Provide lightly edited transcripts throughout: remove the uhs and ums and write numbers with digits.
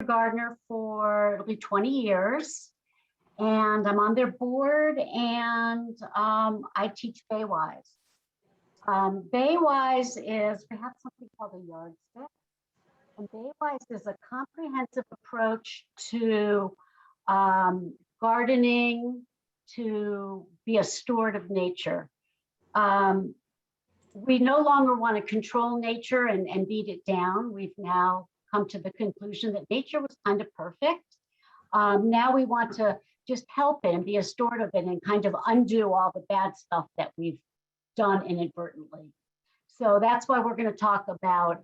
gardener for, it'll be 20 years. And I'm on their board, and I teach Baywise. Baywise is, we have something called a yardstick. And Baywise is a comprehensive approach to gardening, to be a steward of nature. We no longer want to control nature and beat it down. We've now come to the conclusion that nature was kind of perfect. Now we want to just help it and be a steward of it and kind of undo all the bad stuff that we've done inadvertently. So that's why we're going to talk about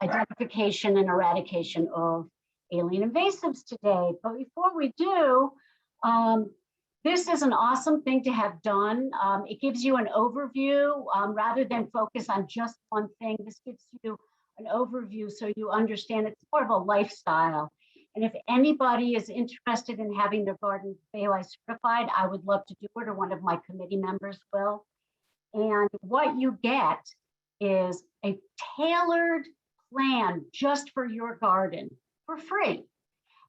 identification and eradication of alien invasives today. But before we do, this is an awesome thing to have done. It gives you an overview rather than focus on just one thing. This gives you an overview so you understand it's more of a lifestyle. And if anybody is interested in having their garden Baywise certified, I would love to do it, or one of my committee members will. And what you get is a tailored plan just for your garden for free.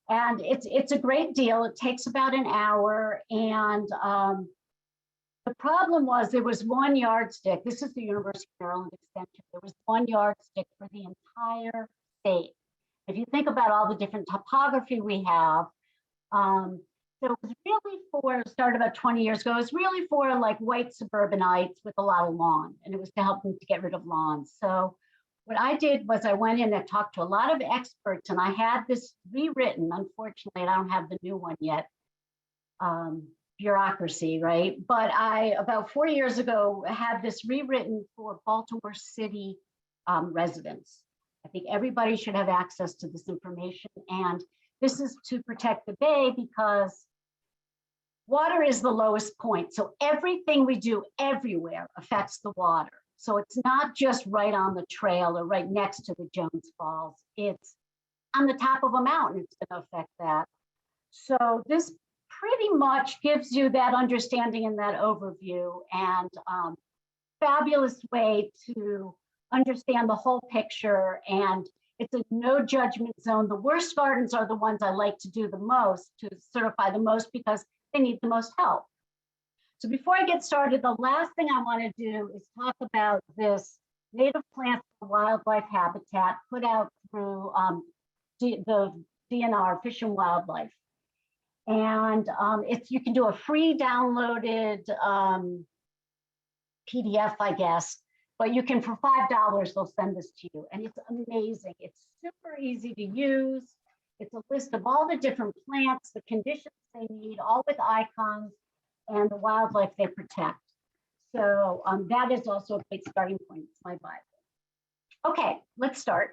And it's a great deal. It takes about an hour. And the problem was there was one yardstick. This is the University of Maryland Extension. There was one yardstick for the entire state. If you think about all the different topography we have, so it was really for, started about 20 years ago, it was really for like white suburbanites with a lot of lawn, and it was to help them to get rid of lawns. So what I did was I went in and talked to a lot of experts, and I had this rewritten. Unfortunately, I don't have the new one yet. Bureaucracy, right? But I, about 4 years ago, had this rewritten for Baltimore City residents. I think everybody should have access to this information. And this is to protect the bay because water is the lowest point. So everything we do everywhere affects the water. So it's not just right on the trail or right next to the Jones Falls. It's on the top of a mountain, it's going to affect that. So this pretty much gives you that understanding and that overview, and fabulous way to understand the whole picture. And it's a no judgment zone. The worst gardens are the ones I like to do the most, to certify the most, because they need the most help. So before I get started, the last thing I want to do is talk about this native plant for wildlife habitat put out through the DNR, Fish and Wildlife. And you can do a free downloaded PDF, I guess, but you can, for $5, they'll send this to you. And it's amazing. It's super easy to use. It's a list of all the different plants, the conditions they need, all with icons, and the wildlife they protect. So that is also a great starting point. It's my Bible. Okay, let's start.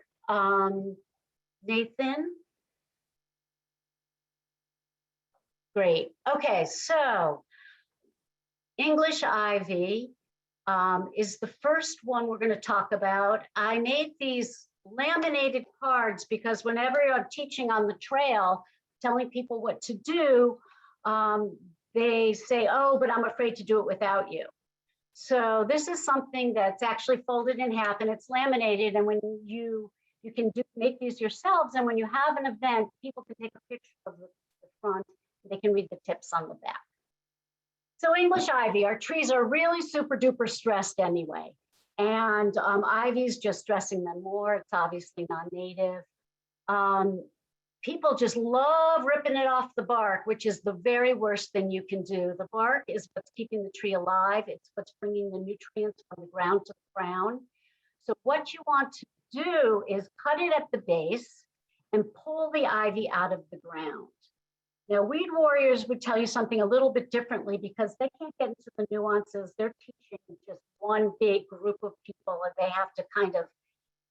Nathan. Great. Okay, so English ivy is the first one we're going to talk about. I made these laminated cards because whenever I'm teaching on the trail, telling people what to do, they say, oh, but I'm afraid to do it without you. So this is something that's actually folded in half and it's laminated. And when you can make these yourselves. And when you have an event, people can take a picture of the front. They can read the tips on the back. So English ivy, our trees are really super duper stressed anyway. And ivy is just stressing them more. It's obviously non-native. People just love ripping it off the bark, which is the very worst thing you can do. The bark is what's keeping the tree alive. It's what's bringing the nutrients from the ground to the crown. So what you want to do is cut it at the base and pull the ivy out of the ground. Now, weed warriors would tell you something a little bit differently because they can't get into the nuances. They're teaching just one big group of people, and they have to kind of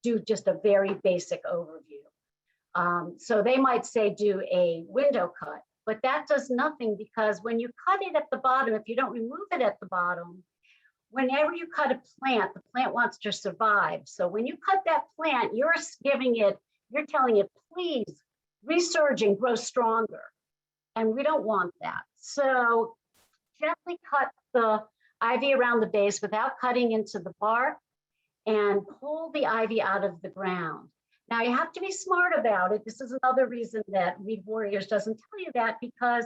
do just a very basic overview. So they might say do a window cut, but that does nothing because when you cut it at the bottom, if you don't remove it at the bottom, whenever you cut a plant, the plant wants to survive. So when you cut that plant, you're telling it, please resurge and grow stronger. And we don't want that. So gently cut the ivy around the base without cutting into the bark and pull the ivy out of the ground. Now you have to be smart about it. This is another reason that Reed Warriors doesn't tell you that, because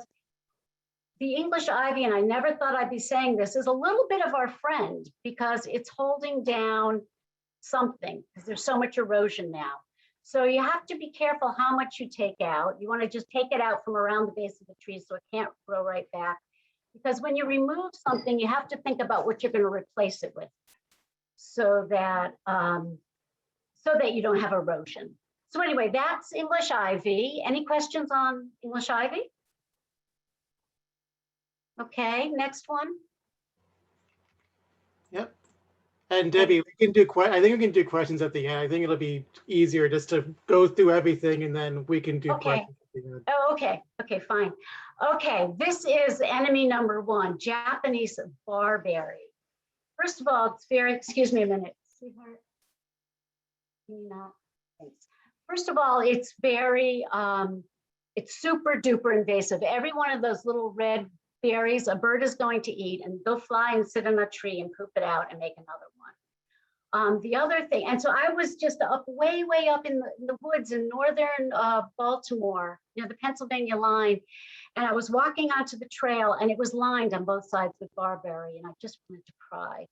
the English ivy, and I never thought I'd be saying this, is a little bit of our friend because it's holding down something because there's so much erosion now. So you have to be careful how much you take out. You want to just take it out from around the base of the tree so it can't grow right back. Because when you remove something, you have to think about what you're going to replace it with, so that you don't have erosion. So anyway, that's English ivy. Any questions on English ivy? Okay, next one. Yep. And Debbie, we can do I think we can do questions at the end. I think it'll be easier just to go through everything and then we can do questions at the end. Oh, okay. Okay, fine. Okay, this is enemy number one, Japanese barberry. First of all, it's very, excuse me a minute, sweetheart. Can you not? Thanks. First of all, it's very, it's super duper invasive. Every one of those little red berries a bird is going to eat, and they'll fly and sit in a tree and poop it out and make another one. The other thing, and so I was just up way up in the woods in northern Baltimore, near the Pennsylvania line, and I was walking onto the trail and it was lined on both sides with barberry, and I just wanted to cry.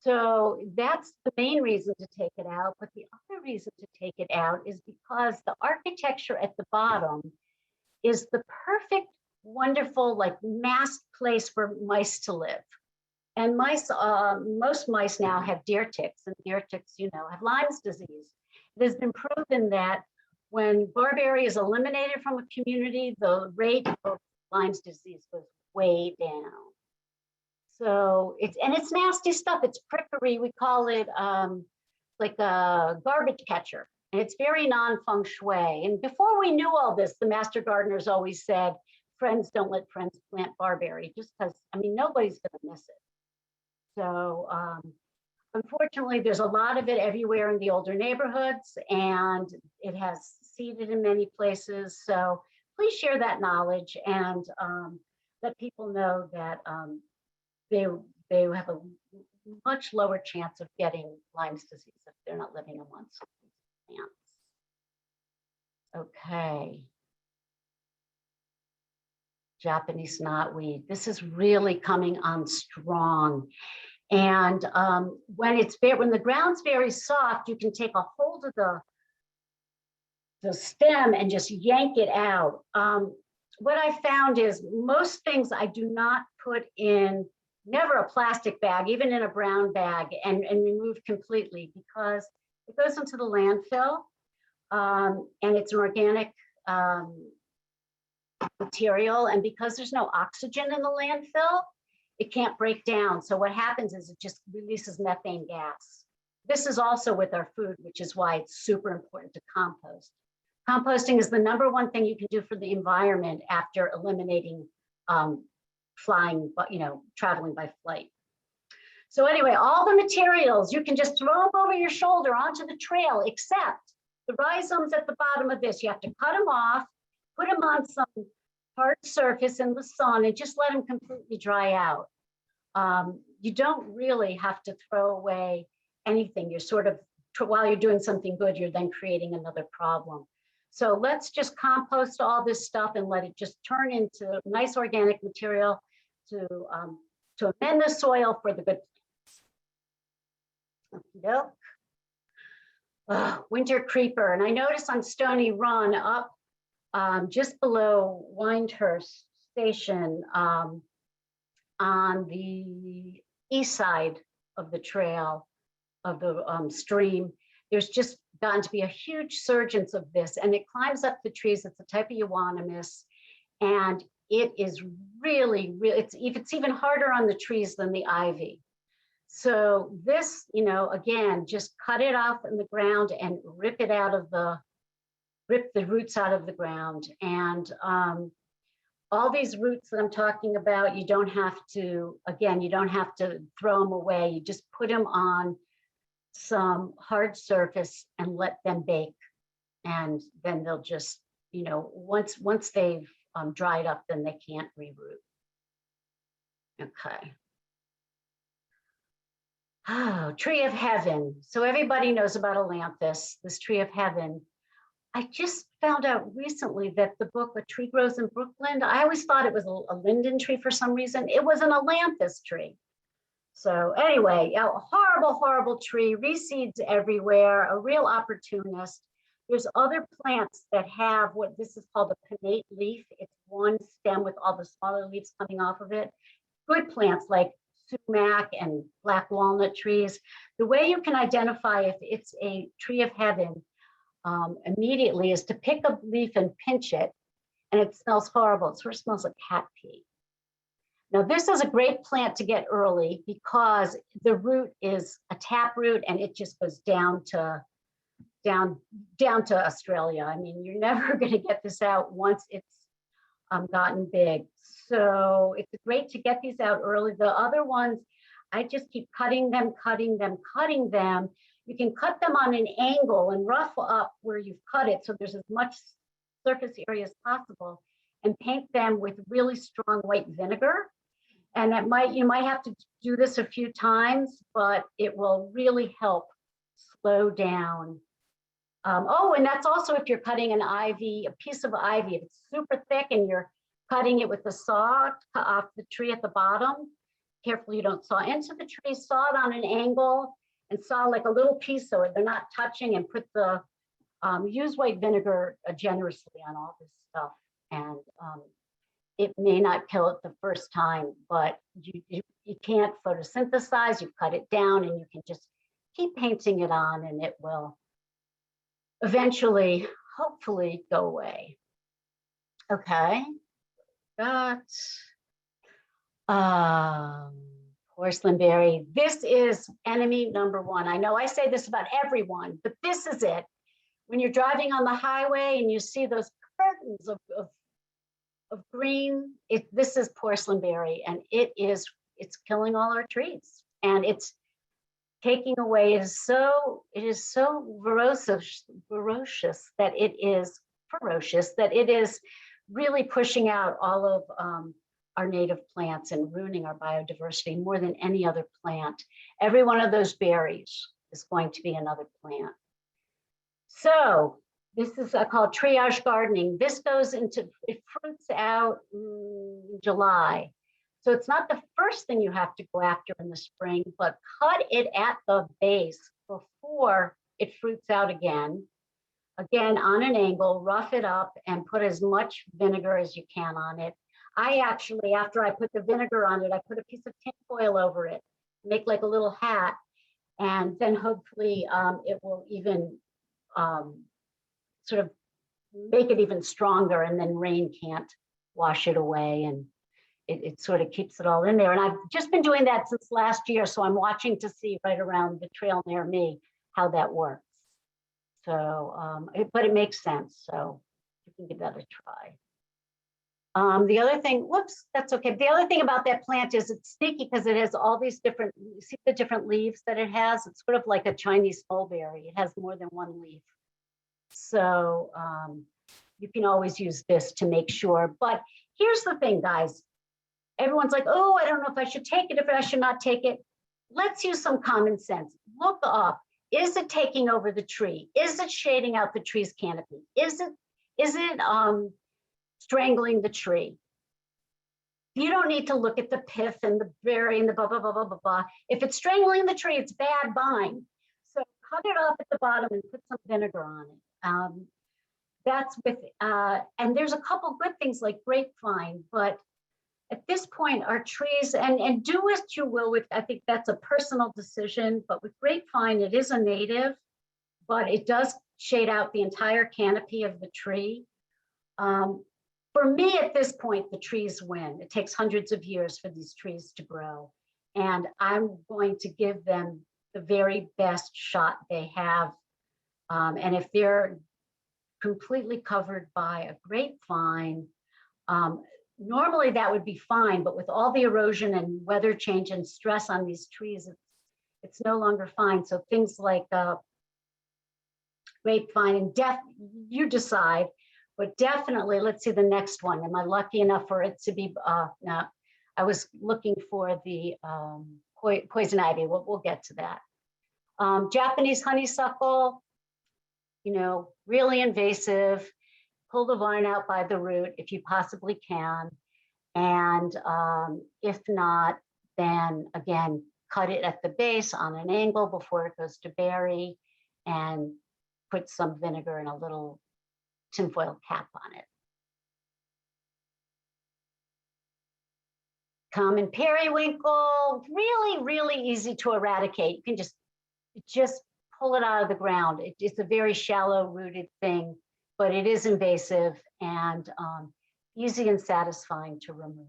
So that's the main reason to take it out. But the other reason to take it out is because the architecture at the bottom is the perfect, wonderful, like masked place for mice to live. And mice, most mice now have deer ticks, and deer ticks, you know, have Lyme's disease. It has been proven that when barberry is eliminated from a community, the rate of Lyme's disease goes way down. So it's nasty stuff. It's prickery. We call it like a garbage catcher. And it's very non-feng shui. And before we knew all this, the master gardeners always said, friends don't let friends plant barberry, just because, I mean, nobody's going to miss it. So unfortunately, there's a lot of it everywhere in the older neighborhoods, and it has seeded in many places. So please share that knowledge and let people know that they have a much lower chance of getting Lyme's disease if they're not living amongst these plants. Okay. Japanese knotweed. This is really coming on strong. And when the ground's very soft, you can take a hold of the stem and just yank it out. What I found is most things I do not put in, never a plastic bag, even in a brown bag, and remove completely, because it goes into the landfill, and it's an organic material, and because there's no oxygen in the landfill, it can't break down. So what happens is it just releases methane gas. This is also with our food, which is why it's super important to compost. Composting is the #1 thing you can do for the environment after eliminating flying, but traveling by flight. So anyway, all the materials, you can just throw them over your shoulder onto the trail, except the rhizomes at the bottom of this. You have to cut them off, put them on some hard surface in the sun, and just let them completely dry out. You don't really have to throw away anything. You're sort of, while you're doing something good, you're then creating another problem. So let's just compost all this stuff and let it just turn into nice organic material to amend the soil for the good plants. Winter creeper. And I noticed on Stony Run up just below Windhurst Station, on the east side of the trail of the stream, there's just gotten to be a huge surgence of this, and it climbs up the trees. It's a type of euonymus, and it is really, it's even harder on the trees than the ivy. So this, again, just cut it off in the ground and rip the roots out of the ground. And all these roots that I'm talking about, you don't have to throw them away. You just put them on some hard surface and let them bake. And then they'll just, once they've dried up, then they can't reroot. Okay. Oh, tree of heaven. So everybody knows about Atlantis, this tree of heaven. I just found out recently that the book A Tree Grows in Brooklyn, I always thought it was a linden tree for some reason. It was an Atlantis tree. So anyway, a horrible, horrible tree, reseeds everywhere, a real opportunist. There's other plants that have what this is called a pinnate leaf. It's one stem with all the smaller leaves coming off of it. Good plants like sumac and black walnut trees. The way you can identify if it's a tree of heaven immediately is to pick a leaf and pinch it, and it smells horrible. It sort of smells like cat pee. Now, this is a great plant to get early because the root is a tap root and it just goes down to Australia. I mean, you're never going to get this out once it's gotten big. So it's great to get these out early. The other ones, I just keep cutting them, cutting them, cutting them. You can cut them on an angle and rough up where you've cut it so there's as much surface area as possible, and paint them with really strong white vinegar. And you might have to do this a few times, but it will really help slow down. Oh, and that's also if you're cutting an ivy, a piece of ivy, if it's super thick and you're cutting it with the saw off the tree at the bottom, careful you don't saw into the tree, saw it on an angle and saw like a little piece so they're not touching, and put the, use white vinegar generously on all this stuff. And it may not kill it the first time, but you can't photosynthesize, you cut it down and you can just keep painting it on and it will eventually, hopefully, go away. Okay, got porcelain berry. This is enemy number one. I know I say this about everyone, but this is it. When you're driving on the highway and you see those curtains of green, this is porcelain berry, and it's killing all our trees, and it's taking away. It is so ferocious that it is really pushing out all of our native plants and ruining our biodiversity more than any other plant. Every one of those berries is going to be another plant. So this is called triage gardening. This it fruits out in July. So it's not the first thing you have to go after in the spring, but cut it at the base before it fruits out again. Again, on an angle, rough it up and put as much vinegar as you can on it. I actually, after I put the vinegar on it, I put a piece of tin foil over it, make like a little hat, and then hopefully it will even sort of make it even stronger, and then rain can't wash it away, and it sort of keeps it all in there. And I've just been doing that since last year, so I'm watching to see right around the trail near me how that works. So, but it makes sense, so you can give that a try. The other thing, whoops, that's okay. The other thing about that plant is it's sneaky because it has all these different, you see the different leaves that it has? It's sort of like a Chinese mulberry. It has more than one leaf. So you can always use this to make sure. But here's the thing, guys. Everyone's like, oh, I don't know if I should take it, if I should not take it. Let's use some common sense. Look up, is it taking over the tree? Is it shading out the tree's canopy? Is it strangling the tree? You don't need to look at the pith and the berry and the blah, blah, blah, blah, blah, blah. If it's strangling the tree, it's bad vine. So cut it off at the bottom and put some vinegar on it. That's with, and there's a couple good things like grapevine, but at this point, our trees, and do what you will with, I think that's a personal decision, but with grapevine, it is a native, but it does shade out the entire canopy of the tree. For me, at this point, the trees win. It takes hundreds of years for these trees to grow, and I'm going to give them the very best shot they have. And if they're completely covered by a grapevine, normally that would be fine, but with all the erosion and weather change and stress on these trees, it's no longer fine. So things like grapevine, and you decide, but definitely, let's see the next one. Am I lucky enough for it to be, no, I was looking for the poison ivy. We'll get to that. Japanese honeysuckle, really invasive. Pull the vine out by the root if you possibly can. And if not, then again, cut it at the base on an angle before it goes to berry, and put some vinegar and a little tinfoil cap on it. Common periwinkle, really, really easy to eradicate. You can just pull it out of the ground. It's a very shallow rooted thing, but it is invasive and easy and satisfying to remove.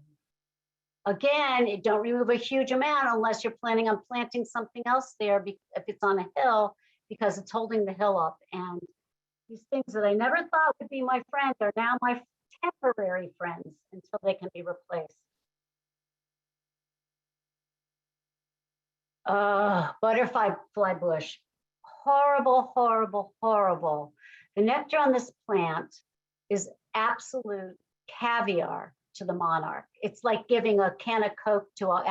Again, don't remove a huge amount unless you're planning on planting something else there if it's on a hill, because it's holding the hill up. And these things that I never thought would be my friend are now my temporary friends until they can be replaced. Butterfly bush. Horrible, horrible, horrible. The nectar on this plant is absolute caviar to the monarch. It's like giving a can of Coke to a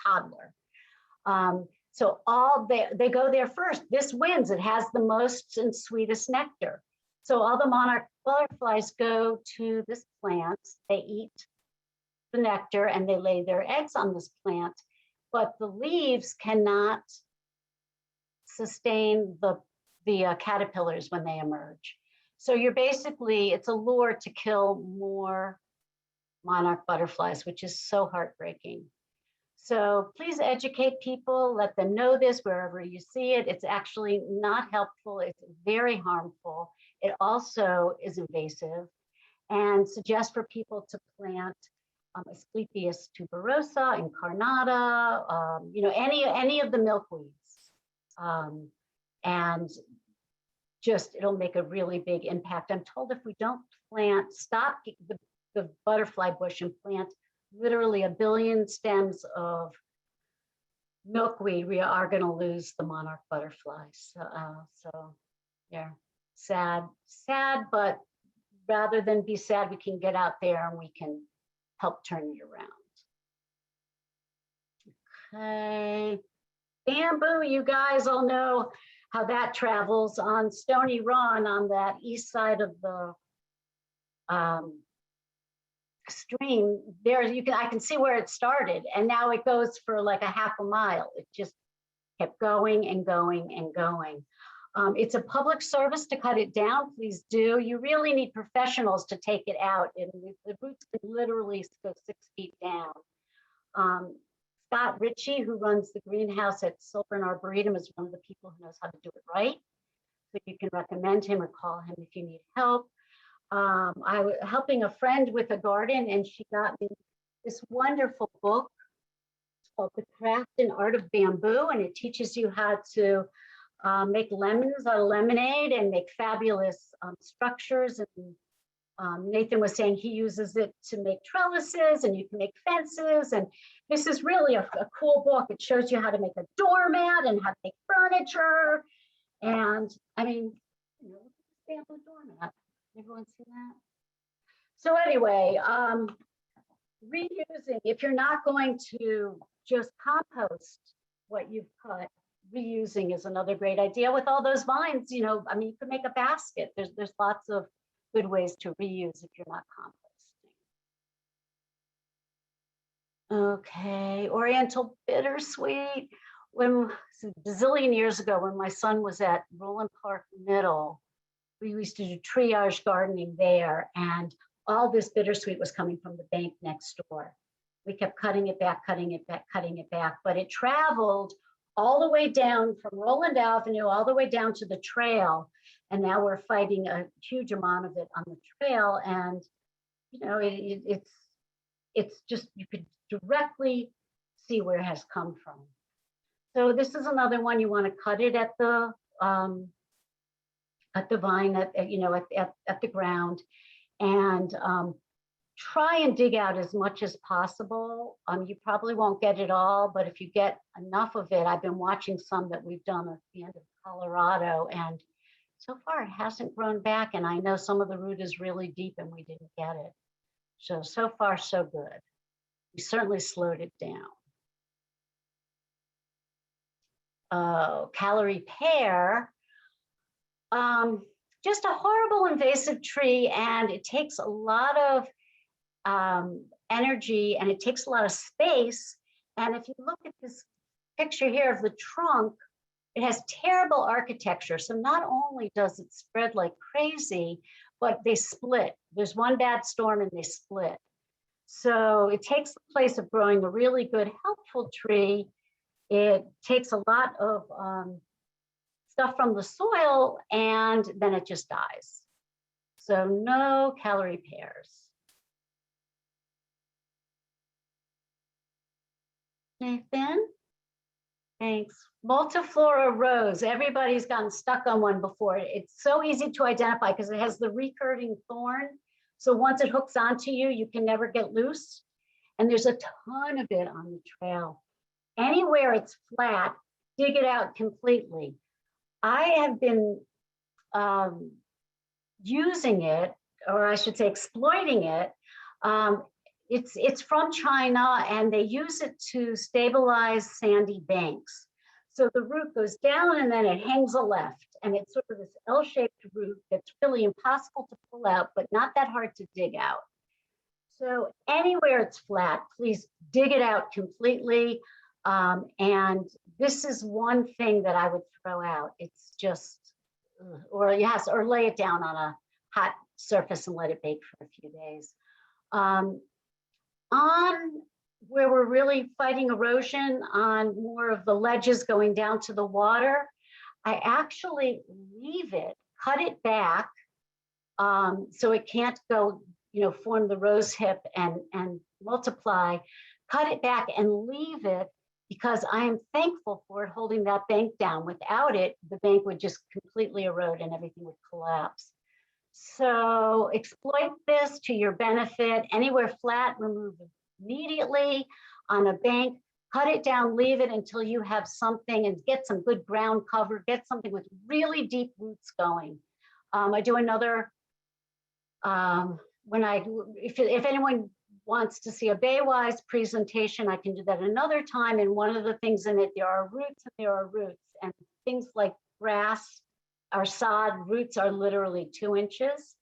toddler. So they go there first. This wins. It has the most and sweetest nectar. So all the monarch butterflies go to this plant. They eat the nectar and they lay their eggs on this plant. But the leaves cannot sustain the caterpillars when they emerge. So it's a lure to kill more monarch butterflies, which is so heartbreaking. So please educate people, let them know this wherever you see it. It's actually not helpful. It's very harmful. It also is invasive, and suggest for people to plant Asclepias tuberosa, incarnata, any of the milkweeds. And it'll make a really big impact. I'm told if we don't stop the butterfly bush and plant literally 1 billion stems of milkweed, we are going to lose the monarch butterflies. So yeah, sad, but rather than be sad, we can get out there and we can help turn it around. Okay, bamboo, you guys all know how that travels on Stony Run on that east side of the stream. I can see where it started, and now it goes for like a half a mile. It just kept going and going and going. It's a public service to cut it down. Please do. You really need professionals to take it out, and the roots can literally go 6 feet down. Scott Ritchie, who runs the greenhouse at Silver and Arboretum, is one of the people who knows how to do it right. So you can recommend him or call him if you need help. I was helping a friend with a garden, and she got me this wonderful book. It's called The Craft and Art of Bamboo, and it teaches you how to make lemons out of lemonade and make fabulous structures. And Nathan was saying he uses it to make trellises, and you can make fences. And this is really a cool book. It shows you how to make a doormat and how to make furniture. And I mean, look at this bamboo doormat. Everyone see that? So anyway, reusing, if you're not going to just compost what you've cut, reusing is another great idea. With all those vines, you could make a basket. There's lots of good ways to reuse if you're not composting. Okay, Oriental bittersweet. A bazillion years ago, when my son was at Roland Park Middle, we used to do triage gardening there, and all this bittersweet was coming from the bank next door. We kept cutting it back, cutting it back, cutting it back, but it traveled all the way down from Roland Avenue, all the way down to the trail. And now we're fighting a huge amount of it on the trail. And, it's just, you could directly see where it has come from. So this is another one. You want to cut it at the vine, at the ground, and try and dig out as much as possible. You probably won't get it all, but if you get enough of it, I've been watching some that we've done at the end of Colorado, and so far it hasn't grown back. And I know some of the root is really deep and we didn't get it. So far, so good. We certainly slowed it down. calorie pear. Just a horrible invasive tree, and it takes a lot of energy, and it takes a lot of space. And if you look at this picture here of the trunk, it has terrible architecture. So not only does it spread like crazy, but they split. There's one bad storm and they split. So it takes the place of growing a really good, helpful tree. It takes a lot of stuff from the soil, and then it just dies. So no calorie pears. Nathan? Thanks. Multiflora rose. Everybody's gotten stuck on one before. It's so easy to identify because it has the recurving thorn. So once it hooks onto you, you can never get loose. And there's a ton of it on the trail. Anywhere it's flat, dig it out completely. I have been using it, or I should say exploiting it. It's from China, and they use it to stabilize sandy banks. So the root goes down and then it hangs a left, and it's sort of this L-shaped root that's really impossible to pull out, but not that hard to dig out. So anywhere it's flat, please dig it out completely. And this is one thing that I would throw out. It's just, or yes, or lay it down on a hot surface and let it bake for a few days. On where we're really fighting erosion, on more of the ledges going down to the water, I actually leave it, cut it back, so it can't go, form the rose hip and multiply. Cut it back and leave it, because I am thankful for it holding that bank down. Without it, the bank would just completely erode and everything would collapse. So exploit this to your benefit. Anywhere flat, remove it immediately. On a bank, cut it down, leave it until you have something, and get some good ground cover, get something with really deep roots going. I do another, if anyone wants to see a Baywise presentation, I can do that another time. And one of the things in it, there are roots and there are roots, and things like grass, our sod roots are literally 2 inches,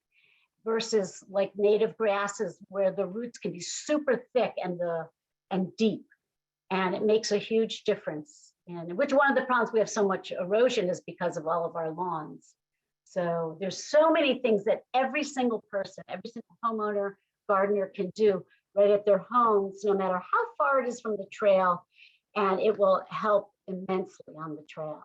versus like native grasses where the roots can be super thick and deep. And it makes a huge difference. And which one of the problems we have so much erosion is because of all of our lawns. So there's so many things that every single person, every single homeowner, gardener can do right at their homes, no matter how far it is from the trail, and it will help immensely on the trail.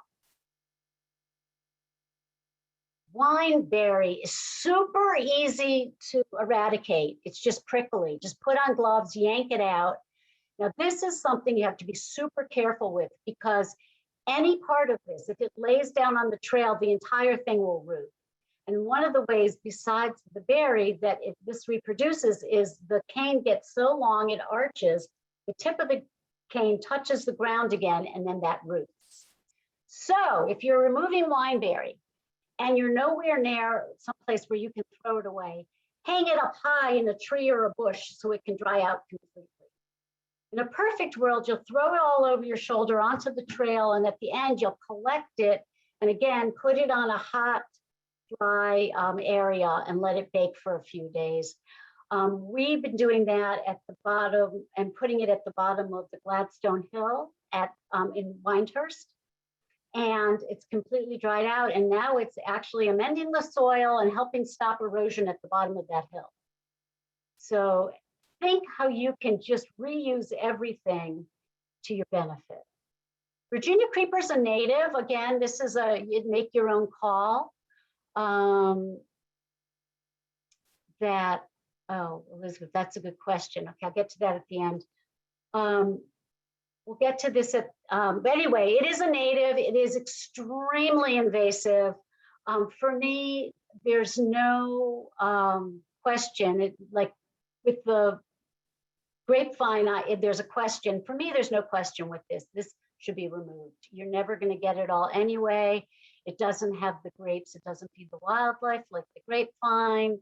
Wineberry is super easy to eradicate. It's just prickly. Just put on gloves, yank it out. Now, this is something you have to be super careful with, because any part of this, if it lays down on the trail, the entire thing will root. And one of the ways, besides the berry, that if this reproduces is the cane gets so long it arches, the tip of the cane touches the ground again, and then that roots. So if you're removing wineberry and you're nowhere near someplace where you can throw it away, hang it up high in a tree or a bush so it can dry out completely. In a perfect world, you'll throw it all over your shoulder onto the trail, and at the end, you'll collect it and again, put it on a hot, dry area and let it bake for a few days. We've been doing that at the bottom and putting it at the bottom of the Gladstone Hill in Windhurst. And it's completely dried out. And now it's actually amending the soil and helping stop erosion at the bottom of that hill. So think how you can just reuse everything to your benefit. Virginia creeper's a native. Again, this is you'd make your own call. Elizabeth, that's a good question. Okay, I'll get to that at the end. We'll get to this at, but anyway, it is a native. It is extremely invasive. For me, there's no question. Like with the grapevine, there's a question. For me, there's no question with this. This should be removed. You're never going to get it all anyway. It doesn't have the grapes. It doesn't feed the wildlife like the grapevine.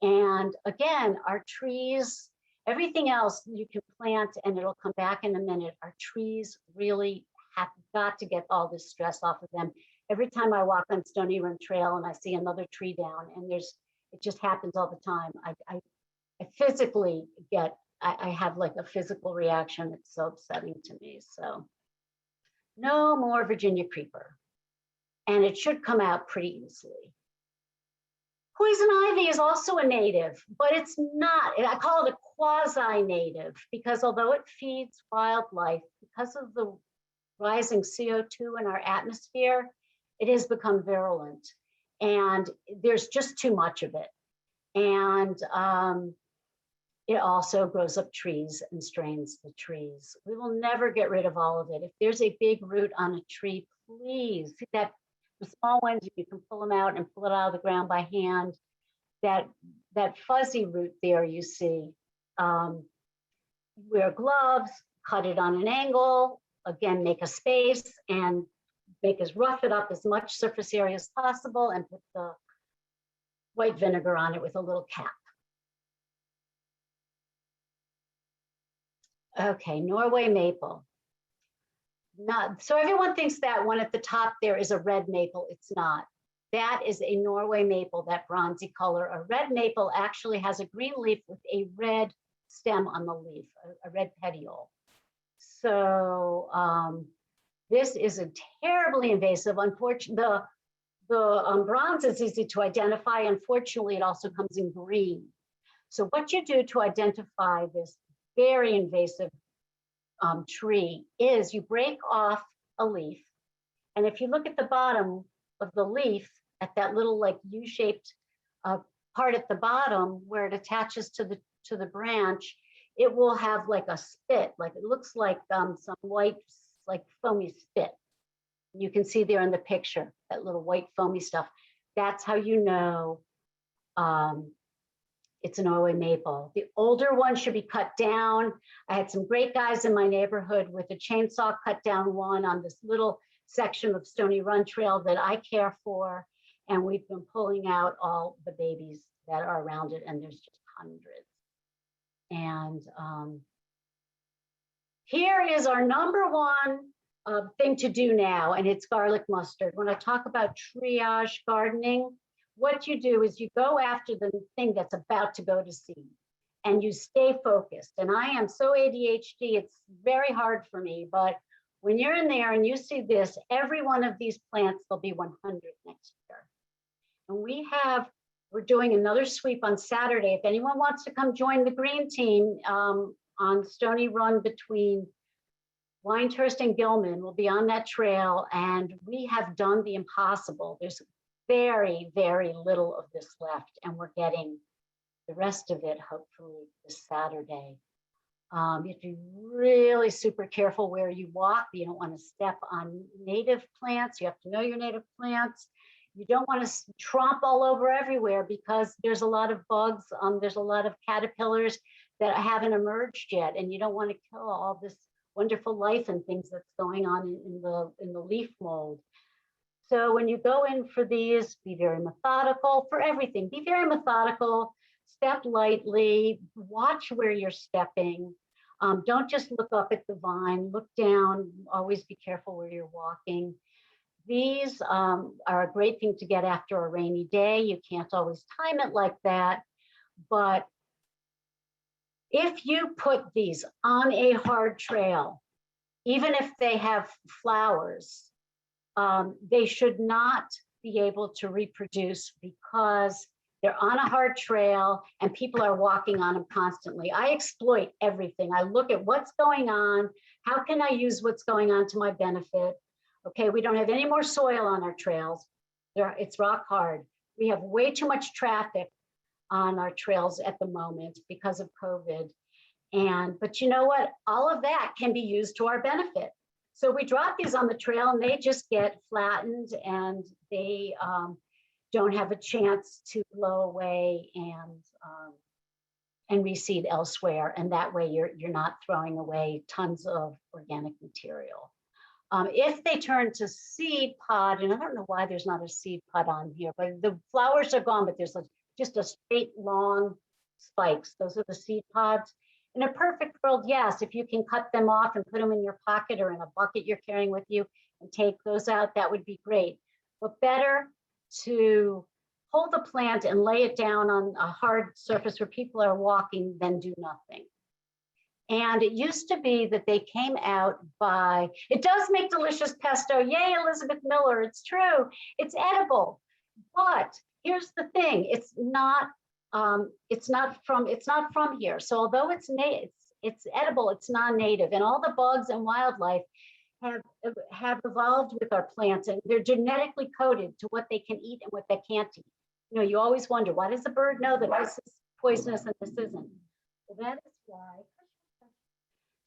And again, our trees, everything else you can plant and it'll come back in a minute. Our trees really have got to get all this stress off of them. Every time I walk on Stony Run Trail and I see another tree down, and it just happens all the time. I physically I have like a physical reaction. It's so upsetting to me. So no more Virginia creeper. And it should come out pretty easily. Poison ivy is also a native, but it's not. I call it a quasi-native because although it feeds wildlife, because of the rising CO2 in our atmosphere, it has become virulent. And there's just too much of it. And it also grows up trees and strains the trees. We will never get rid of all of it. If there's a big root on a tree, please, see that the small ones, you can pull them out and pull it out of the ground by hand. That fuzzy root there you see, wear gloves, cut it on an angle, again, make a space and rough it up as much surface area as possible and put the white vinegar on it with a little cap. Okay, Norway maple. So everyone thinks that one at the top there is a red maple. It's not. That is a Norway maple, that bronzy color. A red maple actually has a green leaf with a red stem on the leaf, a red petiole. So this is a terribly invasive. Unfortunately, the bronze is easy to identify. Unfortunately, it also comes in green. So what you do to identify this very invasive tree is you break off a leaf. And if you look at the bottom of the leaf at that little like U-shaped part at the bottom where it attaches to the branch, it will have like a spit, like it looks like some white, like foamy spit. You can see there in the picture, that little white foamy stuff. That's how you know it's a Norway maple. The older one should be cut down. I had some great guys in my neighborhood with a chainsaw cut down one on this little section of Stony Run Trail that I care for. And we've been pulling out all the babies that are around it, and there's just hundreds. And here is our number one thing to do now, and it's garlic mustard. When I talk about triage gardening, what you do is you go after the thing that's about to go to seed and you stay focused. And I am so ADHD, it's very hard for me, but when you're in there and you see this, every one of these plants, there'll be 100 next year. And we're doing another sweep on Saturday. If anyone wants to come join the green team on Stony Run between Winehurst and Gilman, we'll be on that trail, and we have done the impossible. There's very, very little of this left, and we're getting the rest of it hopefully this Saturday. You have to be really super careful where you walk. You don't want to step on native plants. You have to know your native plants. You don't want to tromp all over everywhere because there's a lot of bugs. There's a lot of caterpillars that haven't emerged yet, and you don't want to kill all this wonderful life and things that's going on in the leaf mold. So when you go in for these, be very methodical for everything. Be very methodical, step lightly, watch where you're stepping. Don't just look up at the vine, look down, always be careful where you're walking. These are a great thing to get after a rainy day. You can't always time it like that, but if you put these on a hard trail, even if they have flowers, they should not be able to reproduce because they're on a hard trail and people are walking on them constantly. I exploit everything. I look at what's going on. How can I use what's going on to my benefit? Okay, we don't have any more soil on our trails. It's rock hard. We have way too much traffic on our trails at the moment because of COVID. But you know what? All of that can be used to our benefit. So we drop these on the trail and they just get flattened and they don't have a chance to blow away and reseed elsewhere. And that way you're not throwing away tons of organic material. If they turn to seed pod, and I don't know why there's not a seed pod on here, but the flowers are gone, but there's just a straight long spikes. Those are the seed pods. In a perfect world, yes, if you can cut them off and put them in your pocket or in a bucket you're carrying with you and take those out, that would be great. But better to hold the plant and lay it down on a hard surface where people are walking than do nothing. And it used to be that they came out by, it does make delicious pesto. Yay, Elizabeth Miller, it's true. It's edible. But here's the thing, it's not from here. So although it's edible, it's non-native, and all the bugs and wildlife have evolved with our plants, and they're genetically coded to what they can eat and what they can't eat. You know, you always wonder, why does the bird know that this is poisonous and this isn't? Well, that is why.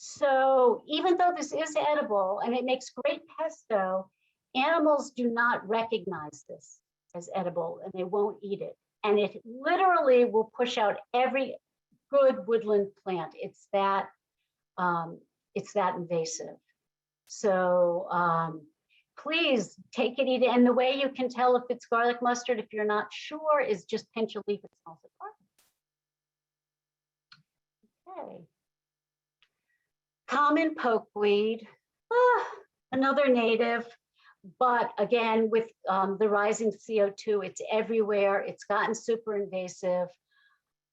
So even though this is edible and it makes great pesto, animals do not recognize this as edible and they won't eat it. And it literally will push out every good woodland plant. It's that invasive. So please take it, eat it. And the way you can tell if it's garlic mustard, if you're not sure, is just pinch a leaf. It smells like garlic. Okay. Common pokeweed, another native, but again, with the rising CO2, it's everywhere. It's gotten super invasive.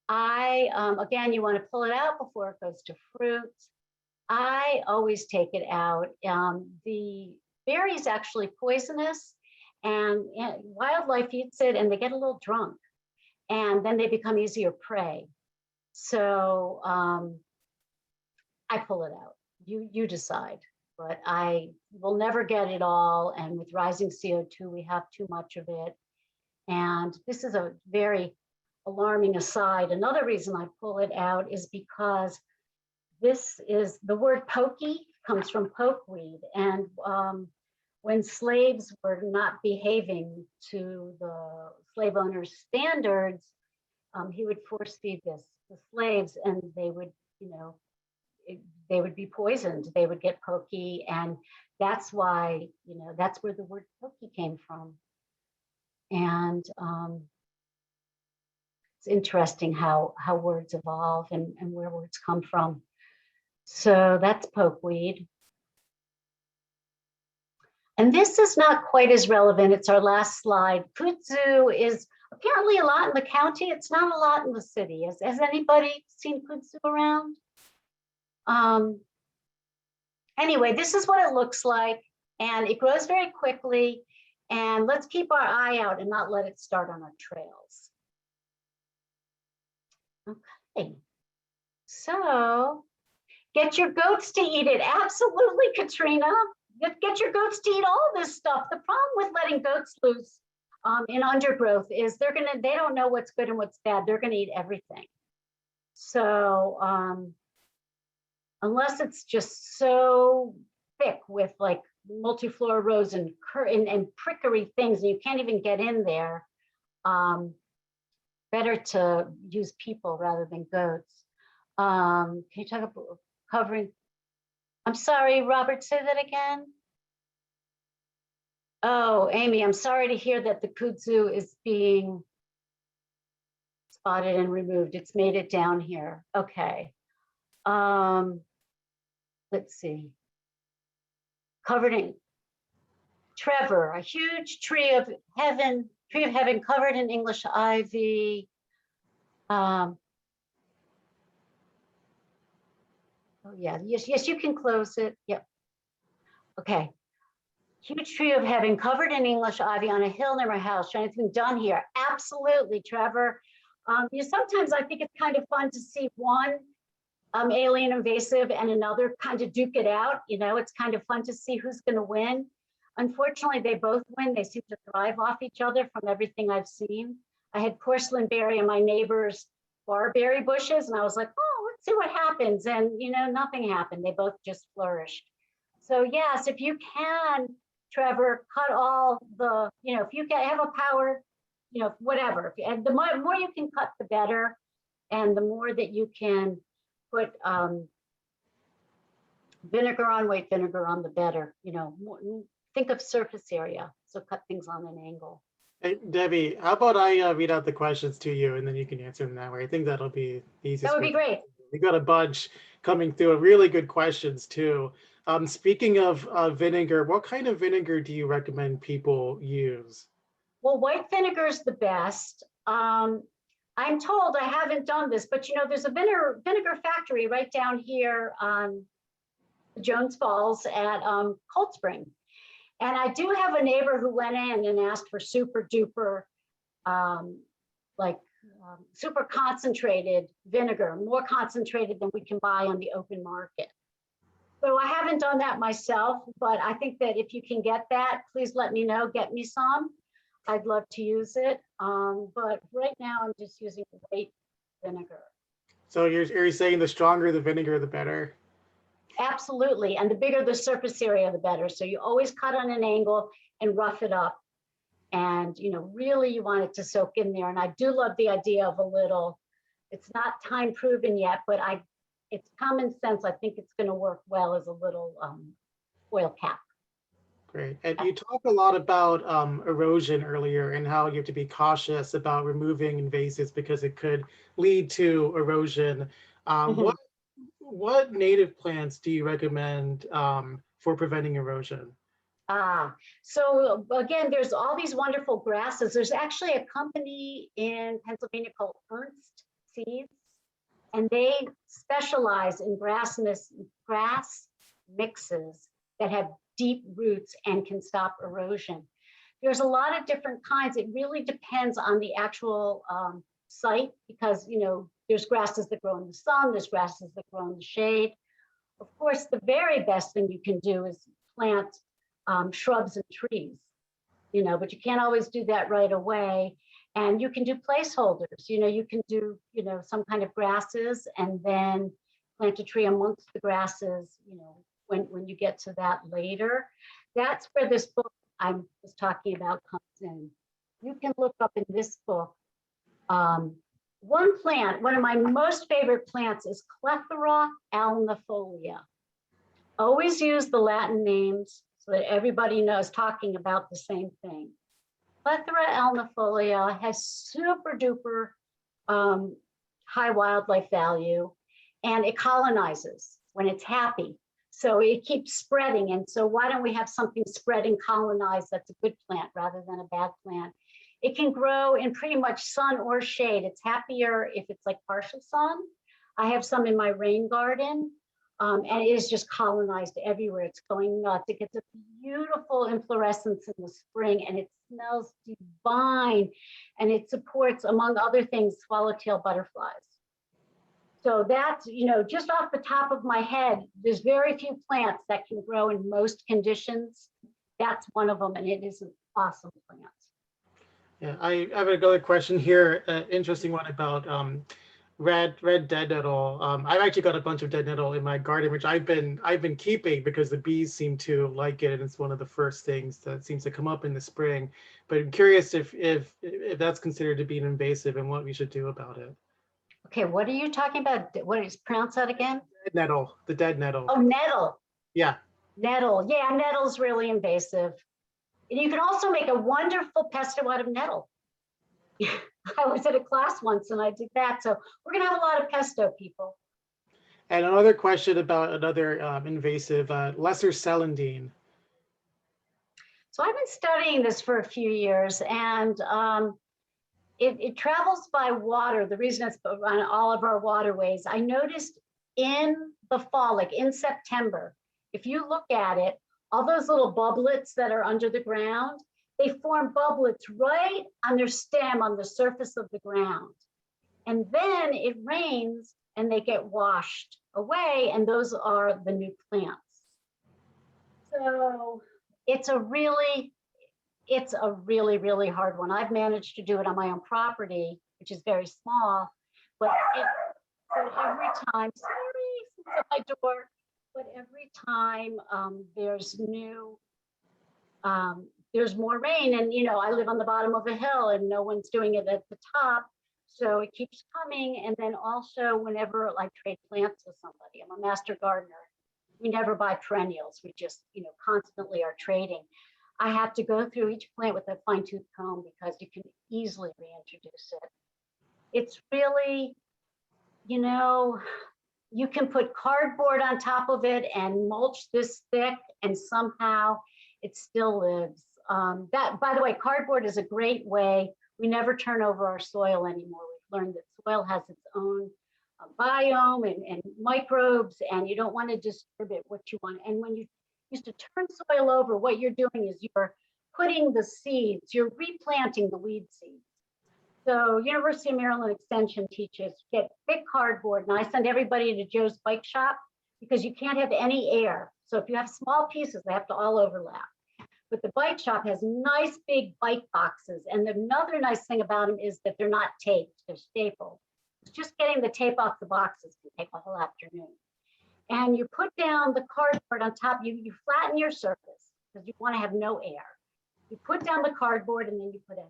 Again, you want to pull it out before it goes to fruit. I always take it out. The berry is actually poisonous, and wildlife eats it and they get a little drunk, and then they become easier prey. So I pull it out. You decide, but I will never get it all. And with rising CO2, we have too much of it. And this is a very alarming aside. Another reason I pull it out is because this is, the word pokey comes from pokeweed. And when slaves were not behaving to the slave owner's standards, he would force feed this to slaves, and they would, you know, they would be poisoned. They would get pokey, and that's why, you know, that's where the word pokey came from. And it's interesting how words evolve and where words come from. So that's pokeweed. And this is not quite as relevant. It's our last slide. Kudzu is apparently a lot in the county. It's not a lot in the city. Has anybody seen kudzu around? Anyway, this is what it looks like, and it grows very quickly. And let's keep our eye out and not let it start on our trails. Okay, so get your goats to eat it. Absolutely, Katrina. Get your goats to eat all this stuff. The problem with letting goats loose in undergrowth is they don't know what's good and what's bad. They're gonna eat everything. So unless it's just so thick with like multiflora rose and prickery things, and you can't even get in there, better to use people rather than goats. Can you talk about covering? I'm sorry, Robert, say that again. Oh, Amy, I'm sorry to hear that the kudzu is being spotted and removed. It's made it down here. Okay. Let's see. Covered in Trevor, a huge tree of heaven covered in English ivy. Oh yeah, yes, you can close it. Yep. Okay. Huge tree of heaven covered in English ivy on a hill near my house. Anything done here? Absolutely, Trevor. Sometimes I think it's kind of fun to see one alien invasive and another kind of duke it out. You know, it's kind of fun to see who's going to win. Unfortunately, they both win. They seem to thrive off each other from everything I've seen. I had porcelain berry in my neighbor's barberry bushes, and I was like, oh, let's see what happens. And, you know, nothing happened. They both just flourished. So yes, if you can, Trevor, cut all the, you know, if you can have a power, you know, whatever. And the more you can cut, the better. And the more that you can put white vinegar on, the better. You know, think of surface area. So cut things on an angle. Hey, Debbie, how about I read out the questions to you and then you can answer them that way? I think that'll be the easiest. That would be great. We got a bunch coming through, really good questions too. Speaking of vinegar, what kind of vinegar do you recommend people use? Well, white vinegar is the best. I'm told, I haven't done this, but there's a vinegar factory right down here on Jones Falls at Cold Spring. And I do have a neighbor who went in and asked for super duper, super concentrated vinegar, more concentrated than we can buy on the open market. So I haven't done that myself, but I think that if you can get that, please let me know, get me some. I'd love to use it. But right now I'm just using white vinegar. So you're saying the stronger the vinegar, the better? Absolutely. And the bigger the surface area, the better. So you always cut on an angle and rough it up. And, really you want it to soak in there. And I do love the idea of a little, it's not time proven yet, but it's common sense. I think it's going to work well as a little oil cap. Great. And you talked a lot about erosion earlier and how you have to be cautious about removing invasives because it could lead to erosion. What native plants do you recommend for preventing erosion? So again, there's all these wonderful grasses. There's actually a company in Pennsylvania called Ernst Seeds, and they specialize in grass mixes that have deep roots and can stop erosion. There's a lot of different kinds. It really depends on the actual site because, there's grasses that grow in the sun, there's grasses that grow in the shade. Of course, the very best thing you can do is plant shrubs and trees, but you can't always do that right away. And you can do placeholders, you can do, some kind of grasses and then plant a tree amongst the grasses, when you get to that later. That's where this book I was talking about comes in. You can look up in this book. One plant, one of my most favorite plants is Clethra alnifolia. Always use the Latin names so that everybody knows talking about the same thing. Clethra alnifolia has super duper high wildlife value, and it colonizes when it's happy. So it keeps spreading. And so why don't we have something spread and colonize that's a good plant rather than a bad plant? It can grow in pretty much sun or shade. It's happier if it's like partial sun. I have some in my rain garden, and it is just colonized everywhere. It's going nuts. It gets a beautiful inflorescence in the spring, and it smells divine, and it supports, among other things, swallowtail butterflies. So that's, just off the top of my head, there's very few plants that can grow in most conditions. That's one of them, and it is an awesome plant. Yeah, I have another question here, interesting one about red dead nettle. I've actually got a bunch of dead nettle in my garden, which I've been keeping because the bees seem to like it, and it's one of the first things that seems to come up in the spring. But I'm curious if that's considered to be an invasive and what we should do about it. Okay, what are you talking about? What is pronounce that again? Dead nettle, the dead nettle. Oh, nettle. Yeah. Nettle. Yeah, nettle's really invasive. And you can also make a wonderful pesto out of nettle. I was at a class once and I did that. So we're going to have a lot of pesto, people. And another question about another invasive, lesser celandine. So I've been studying this for a few years, and it travels by water. The reason it's on all of our waterways, I noticed in the fall, like in September, if you look at it, all those little bubblets that are under the ground, they form bubblets right on their stem on the surface of the ground. And then it rains and they get washed away, and those are the new plants. So it's a really, really hard one. I've managed to do it on my own property, which is very small, but every time, sorry, it's at my door, but every time there's more rain, and I live on the bottom of a hill and no one's doing it at the top, so it keeps coming. And then also whenever I trade plants with somebody, I'm a master gardener, we never buy perennials, we just constantly are trading. I have to go through each plant with a fine-tooth comb because you can easily reintroduce it. It's really, You can put cardboard on top of it and mulch this thick, and somehow it still lives. That, by the way, cardboard is a great way. We never turn over our soil anymore. We've learned that soil has its own biome and microbes, and you don't want to disturb it what you want. And when you used to turn soil over, what you're doing is you're putting the seeds, you're replanting the weed seeds. So University of Maryland Extension teaches get thick cardboard, and I send everybody to Joe's bike shop because you can't have any air. So if you have small pieces, they have to all overlap. But the bike shop has nice big bike boxes. And another nice thing about them is that they're not taped, they're stapled. Just getting the tape off the boxes can take a whole afternoon. And you put down the cardboard on top, you flatten your surface because you want to have no air. You put down the cardboard and then you put a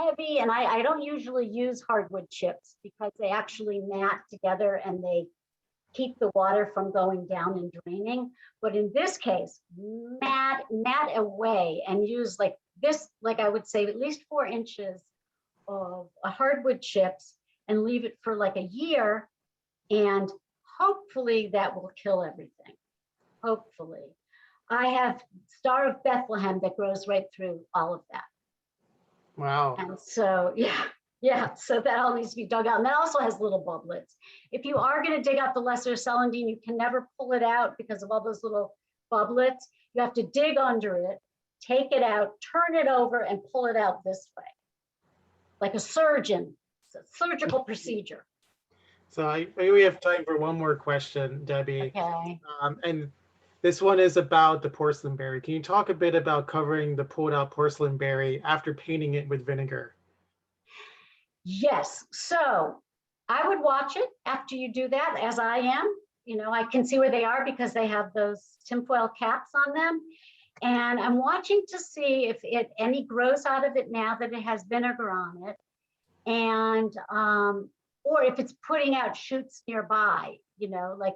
heavy, and I don't usually use hardwood chips because they actually mat together and they keep the water from going down and draining. But in this case, mat away and use like this, like I would say at least 4 inches of hardwood chips and leave it for like a year. And hopefully that will kill everything. Hopefully. I have Star of Bethlehem that grows right through all of that. Wow. And so, yeah, so that all needs to be dug out. And that also has little bubblets. If you are going to dig out the lesser celandine, you can never pull it out because of all those little bubblets. You have to dig under it, take it out, turn it over, and pull it out this way. Like a surgeon, it's a surgical procedure. So we have time for one more question, Debbie. Okay. And this one is about the porcelain berry. Can you talk a bit about covering the pulled out porcelain berry after painting it with vinegar? Yes, so I would watch it after you do that, as I am. I can see where they are because they have those tinfoil caps on them. And I'm watching to see if any grows out of it now that it has vinegar on it. And, or if it's putting out shoots nearby, like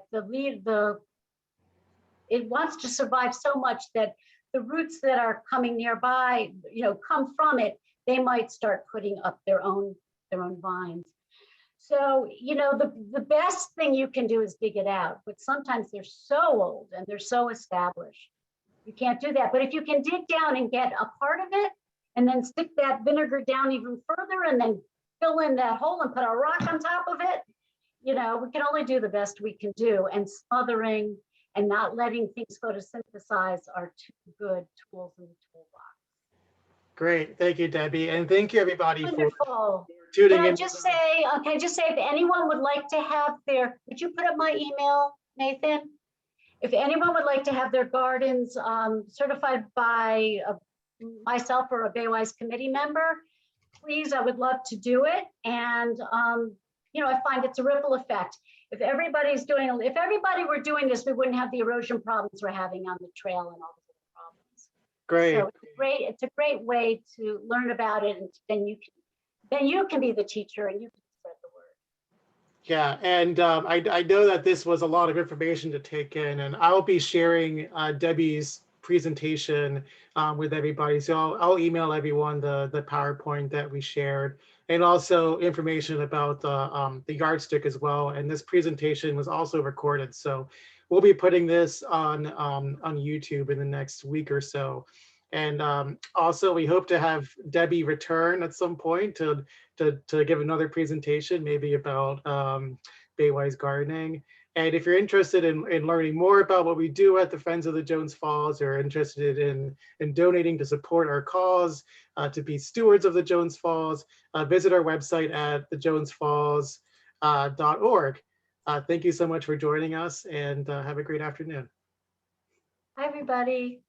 it wants to survive so much that the roots that are coming nearby, come from it, they might start putting up their own vines. So, the best thing you can do is dig it out, but sometimes they're so old and they're so established. You can't do that. But if you can dig down and get a part of it and then stick that vinegar down even further and then fill in that hole and put a rock on top of it, we can only do the best we can do. And smothering and not letting things photosynthesize are 2 good tools in the toolbox. Great. Thank you, Debbie. And thank you, everybody, Wonderful. for tuning in. Can I just say if anyone would like to have would you put up my email, Nathan? If anyone would like to have their gardens certified by myself or a Baywise committee member, please, I would love to do it. And, I find it's a ripple effect. If everybody were doing this, we wouldn't have the erosion problems we're having on the trail and all the problems. Great. So it's a great way to learn about it, and then you can be the teacher and you can spread the word. Yeah, and I know that this was a lot of information to take in, and I'll be sharing Debbie's presentation with everybody. So I'll email everyone the PowerPoint that we shared, and also information about the yardstick as well. And this presentation was also recorded, so we'll be putting this on YouTube in the next week or so. And also, we hope to have Debbie return at some point to give another presentation, maybe about Baywise gardening. And if you're interested in learning more about what we do at the Friends of the Jones Falls, or interested in donating to support our cause, to be stewards of the Jones Falls, visit our website at thejonesfalls.org. Thank you so much for joining us, and have a great afternoon. Hi, everybody.